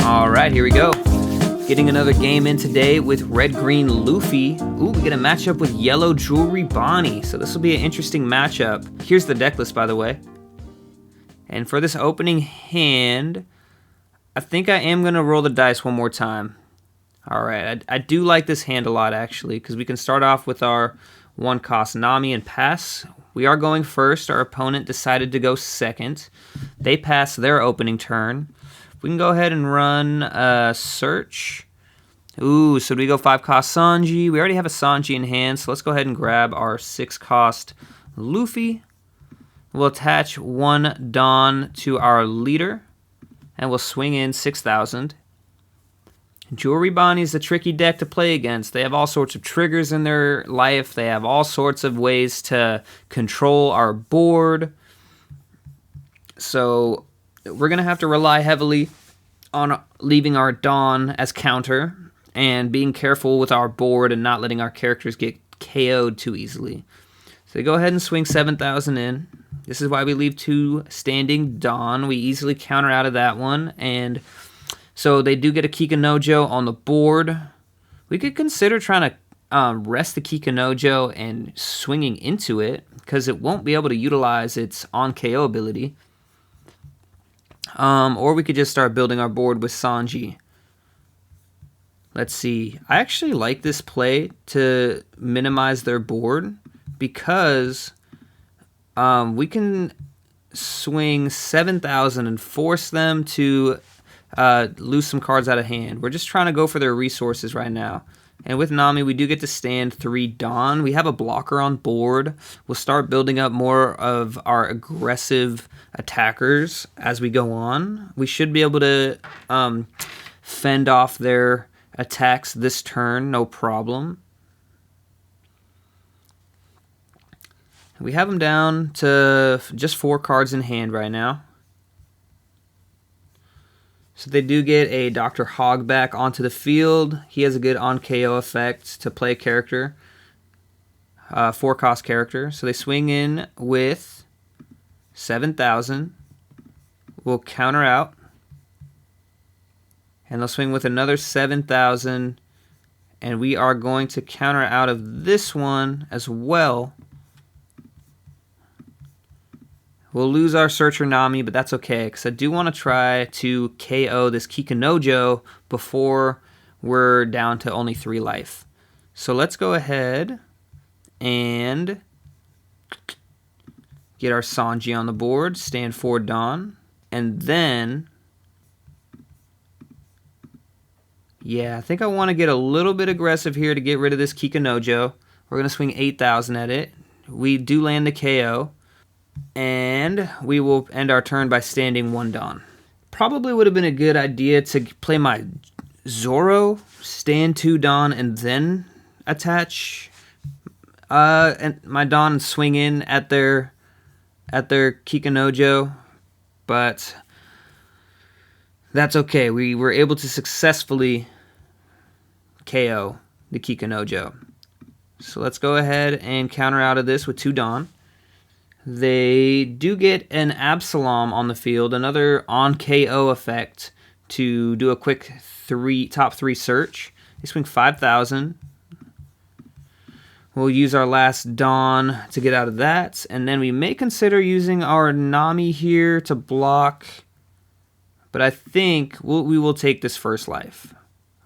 Alright, here we go. Getting another game in today with red-green Luffy. Ooh, we get a matchup with yellow jewelry Bonnie. So this will be an interesting matchup. Here's the deck list, by the way. And for this opening hand, I think I am going to roll the dice one more time. Alright, I do like this hand a lot, actually, because we can start off with our one-cost Nami and pass. We are going first. Our opponent decided to go second. They pass their opening turn. We can go ahead and run a search. Ooh, so do we go 5-cost Sanji? We already have a Sanji in hand, so let's go ahead and grab our 6-cost Luffy. We'll attach one Dawn to our leader, and we'll swing in 6,000. Jewelry Bonnie is a tricky deck to play against. They have all sorts of triggers in their life. They have all sorts of ways to control our board. So we're going to have to rely heavily on leaving our Dawn as counter and being careful with our board and not letting our characters get KO'd too easily. So go ahead and swing 7,000 in. This is why we leave 2 standing Dawn. We easily counter out of that one. And so they do get a Kikanojo on the board. We could consider trying to rest the Kikanojo and swinging into it, because it won't be able to utilize its on-KO ability. Or we could just start building our board with Sanji. Let's see. I actually like this play to minimize their board, because we can swing 7,000 and force them to lose some cards out of hand. We're just trying to go for their resources right now. And with Nami, we do get to stand 3 Dawn. We have a blocker on board. We'll start building up more of our aggressive attackers as we go on. We should be able to fend off their attacks this turn, no problem. We have them down to just 4 cards in hand right now. So they do get a Dr. Hog back onto the field. He has a good on-KO effect to play a character, 4-cost character. So they swing in with 7,000. We'll counter out. And they'll swing with another 7,000. And we are going to counter out of this one as well. We'll lose our Searcher Nami, but that's okay, because I do want to try to KO this Kikanojo before we're down to only 3 life. So let's go ahead and get our Sanji on the board, stand 4 Dawn, and then, yeah, I think I want to get a little bit aggressive here to get rid of this Kikanojo. We're going to swing 8,000 at it. We do land the KO. And we will end our turn by standing 1 Dawn. Probably would have been a good idea to play my Zoro, stand 2 Dawn, and then attach and my Dawn and swing in at their Kikanojo. But that's okay. We were able to successfully KO the Kikanojo. So let's go ahead and counter out of this with 2 Dawn. They do get an Absalom on the field, another on-KO effect to do a quick top 3 search. They swing 5,000. We'll use our last Dawn to get out of that, and then we may consider using our Nami here to block, but I think we will take this first life.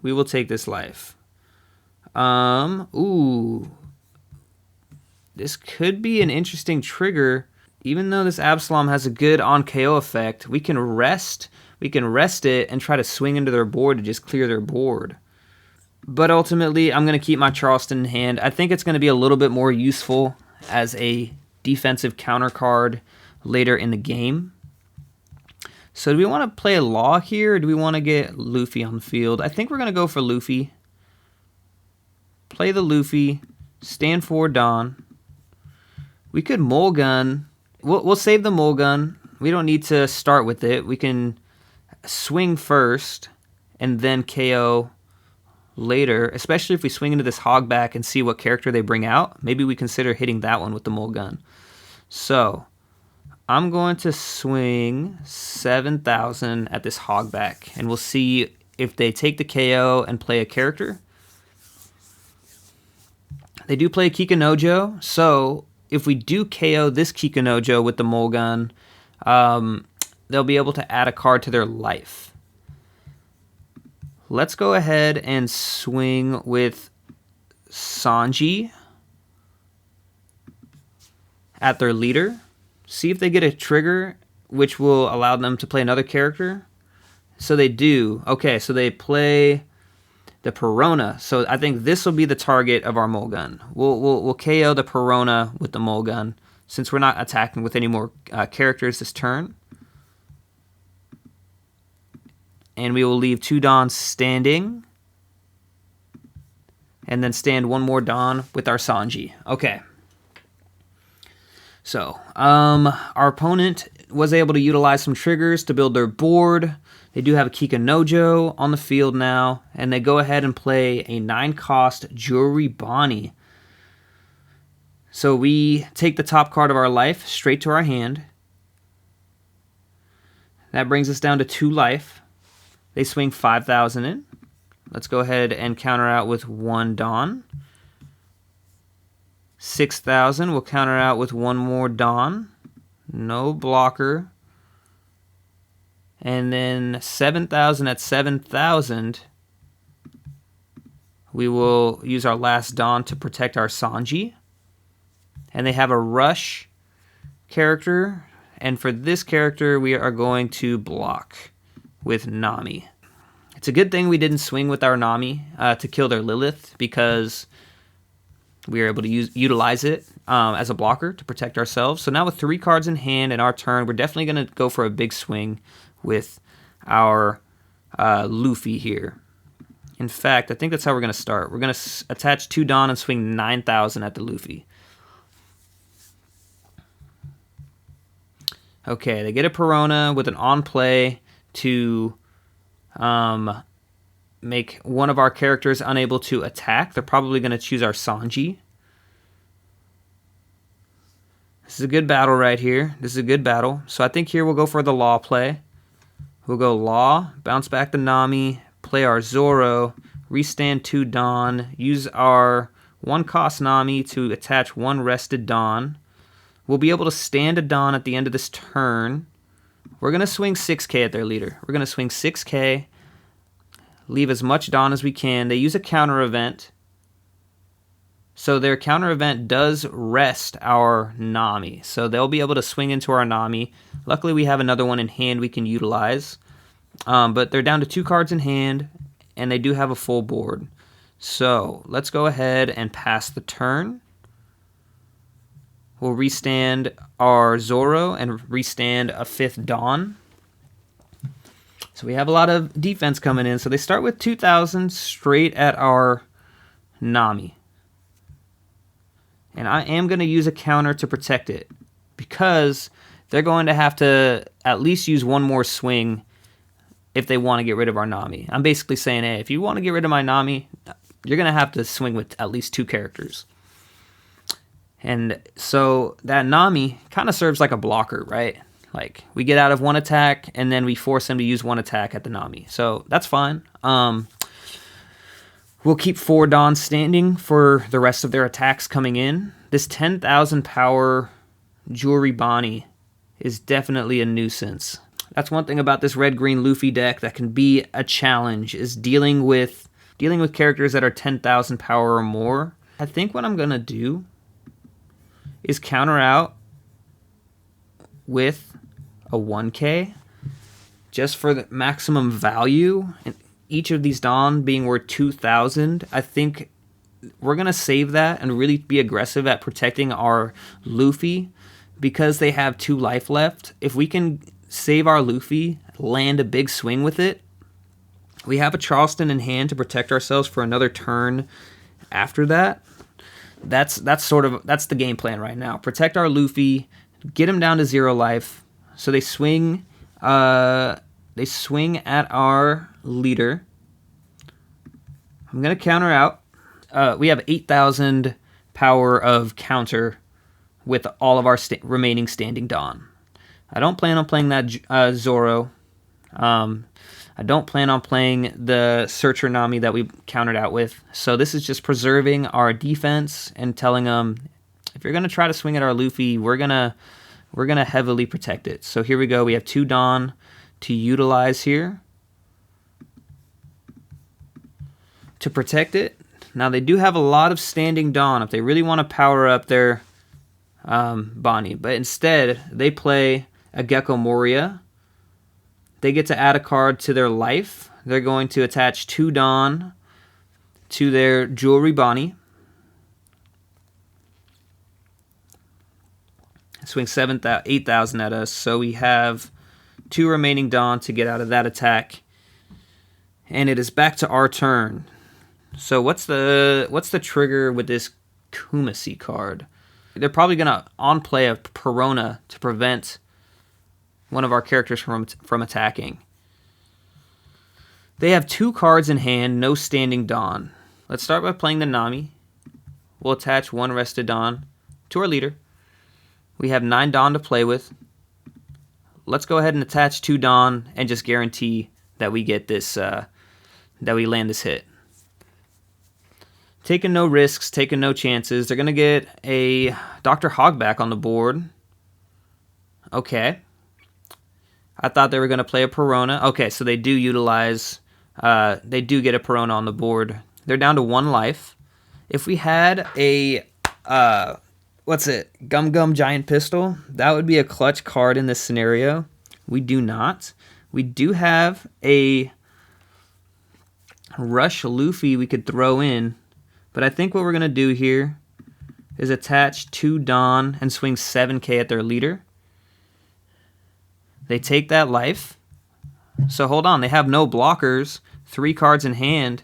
We will take this life. Ooh. This could be an interesting trigger. Even though this Absalom has a good on-KO effect, we can rest it and try to swing into their board to just clear their board. But ultimately, I'm going to keep my Charleston in hand. I think it's going to be a little bit more useful as a defensive counter card later in the game. So do we want to play a Law here, or do we want to get Luffy on the field? I think we're going to go for Luffy. Play the Luffy, stand 4 Dawn. We could Mulgun. We'll save the Mulgun. We don't need to start with it. We can swing first and then KO later, especially if we swing into this Hogback and see what character they bring out. Maybe we consider hitting that one with the Mulgun. So I'm going to swing 7,000 at this hogback, and we'll see if they take the KO and play a character. They do play Kikanojo, so if we do KO this Kikanojo with the Mulgun, they'll be able to add a card to their life. Let's go ahead and swing with Sanji at their leader. See if they get a trigger, which will allow them to play another character. So they do. Okay, so they play the Perona. So I think this will be the target of our Mulgun. We'll KO the Perona with the Mulgun, since we're not attacking with any more characters this turn. And we will leave 2 Dons standing. And then stand 1 more Don with our Sanji. Okay. So, our opponent was able to utilize some triggers to build their board. They do have a Kikanojo on the field now. And they go ahead and play a 9-cost Jewelry Bonnie. So we take the top card of our life straight to our hand. That brings us down to 2 life. They swing 5,000 in. Let's go ahead and counter out with 1 Don. 6,000. We'll counter out with 1 more Don. No blocker. And then 7,000 at 7,000. We will use our last Don to protect our Sanji. And they have a Rush character. And for this character, we are going to block with Nami. It's a good thing we didn't swing with our Nami to kill their Lilith, because we were able to utilize it as a blocker to protect ourselves. So now with 3 cards in hand in our turn, we're definitely going to go for a big swing with our Luffy here. In fact, I think that's how we're going to start. We're going to attach 2 Don and swing 9,000 at the Luffy. Okay, they get a Perona with an on-play to make one of our characters unable to attack. They're probably going to choose our Sanji. This is a good battle right here. This is a good battle. So I think here we'll go for the Law play. We'll go Law, bounce back to Nami, play our Zoro, restand 2 Don, use our 1-cost Nami to attach 1 rested Don. We'll be able to stand a Don at the end of this turn. We're going to swing 6k at their leader. We're going to swing 6k, leave as much Don as we can. They use a counter event. So their counter event does rest our Nami. So they'll be able to swing into our Nami. Luckily, we have another one in hand we can utilize. But they're down to 2 cards in hand, and they do have a full board. So let's go ahead and pass the turn. We'll restand our Zoro and restand a 5th Don. So we have a lot of defense coming in. So they start with 2,000 straight at our Nami. And I am going to use a counter to protect it, because they're going to have to at least use 1 more swing if they want to get rid of our Nami. I'm basically saying, hey, if you want to get rid of my Nami, you're going to have to swing with at least 2 characters. And so that Nami kind of serves like a blocker, right? Like, we get out of 1 attack, and then we force them to use 1 attack at the Nami. So that's fine. We'll keep 4 Dons standing for the rest of their attacks coming in. This 10,000 power Jewelry Bonnie is definitely a nuisance. That's one thing about this red-green Luffy deck that can be a challenge, is dealing with characters that are 10,000 power or more. I think what I'm going to do is counter out with a 1k just for the maximum value. And each of these Don being worth 2,000, I think we're going to save that and really be aggressive at protecting our Luffy, because they have 2 life left. If we can save our Luffy, land a big swing with it, we have a Charleston in hand to protect ourselves for another turn after that. That's the game plan right now. Protect our Luffy, get him down to 0 life. So they swing at our leader. I'm gonna counter out. We have 8,000 power of counter with all of our remaining standing Don. I don't plan on playing that Zoro. I don't plan on playing the Searcher Nami that we countered out with. So this is just preserving our defense and telling them, if you're gonna try to swing at our Luffy, we're gonna heavily protect it. So here we go. We have 2 Dawn to utilize here to protect it. Now they do have a lot of standing Dawn if they really want to power up their Bonnie, but instead they play a Gecko Moria. They get to add a card to their life. They're going to attach 2 Dawn to their Jewelry Bonnie. Swing 8,000 at us, so we have 2 remaining Dawn to get out of that attack. And it is back to our turn. So what's the trigger with this Kumasi card? They're probably going to on-play a Perona to prevent one of our characters from attacking. They have 2 cards in hand, no standing Dawn. Let's start by playing the Nami. We'll attach 1 rested Dawn to our leader. We have 9 Dawn to play with. Let's go ahead and attach 2 Dawn and just guarantee that we get this, that we land this hit. Taking no risks, taking no chances. They're going to get a Dr. Hogback on the board. Okay. I thought they were going to play a Perona. Okay, so they do utilize, they do get a Perona on the board. They're down to 1 life. If we had a, Gum Gum Giant Pistol, that would be a clutch card in this scenario. We do not. We do have a Rush Luffy we could throw in, but I think what we're going to do here is attach 2 Dawn and swing 7k at their leader. They take that life. So hold on, they have no blockers, 3 cards in hand.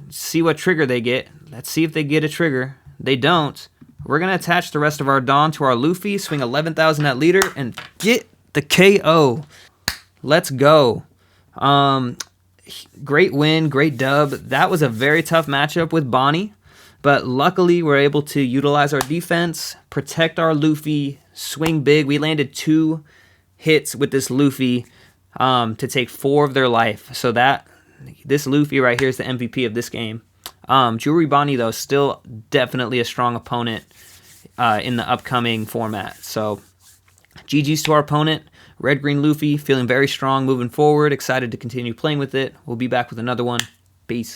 See what trigger they get. Let's see if they get a trigger. They don't. We're going to attach the rest of our Dawn to our Luffy, swing 11,000 at leader, and get the KO. Let's go. Great win, great dub. That was a very tough matchup with Bonnie, but luckily we're able to utilize our defense, protect our Luffy, swing big. We landed 2 hits with this Luffy to take 4 of their life. So this Luffy right here is the MVP of this game. Jewelry Bonnie, though, still definitely a strong opponent in the upcoming format. So GG's to our opponent. Red Green Luffy, feeling very strong moving forward. Excited to continue playing with it. We'll be back with another one. Peace.